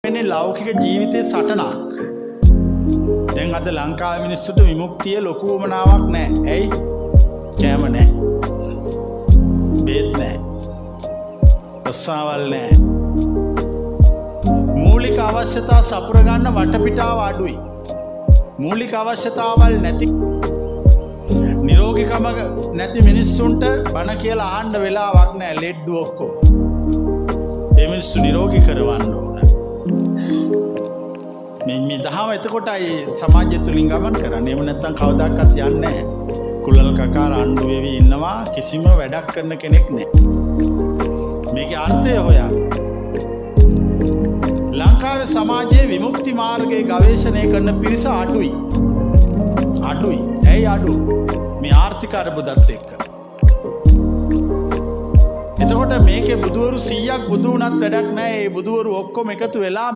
මේ ලෞකික ජීවිතයේ සටනක්. දැන් අද ලංකාවේ මිනිස්සුන්ට විමුක්තිය ලොකු වමනාවක් නැහැ. ඇයි? කෑම නැහැ. බේත් නැහැ. ඔස්සාවල් නැහැ. මූලික අවශ්‍යතා සපුර ගන්න වටපිටාව අඩුයි. මූලික අවශ්‍යතාවල් නැති නිරෝගීකම නැති මිනිස්සුන්ට බණ කියලා අහන්න වෙලාවක් නැහැ. ලෙඩ ඔක්කොම. ඒ මිනිස්සු නිරෝගී කරවන්න ඕන. මේ දහම එතකොටයි සමාජය තුලින් ගමන් කරන්නේ. එහෙම නැත්නම් කවදාකවත් යන්නේ නැහැ. කුලල් කකා රණ්ඩු වෙවි ඉන්නවා කිසිම වැඩක් කරන කෙනෙක් නැහැ. මේකේ අර්ථය හොයන්න. ලංකාවේ සමාජයේ විමුක්ති මාර්ගයේ ගවේෂණය කරන පිරිස අඩුයි. ඇයි අඩු? මේ ආර්ථික අර්බුදත් එක්ක. එතකොට මේකේ බුදුවරු 100ක් බුදු වුණත් වැඩක් නැහැ. මේ බුදුවරු ඔක්කොම එකතු වෙලා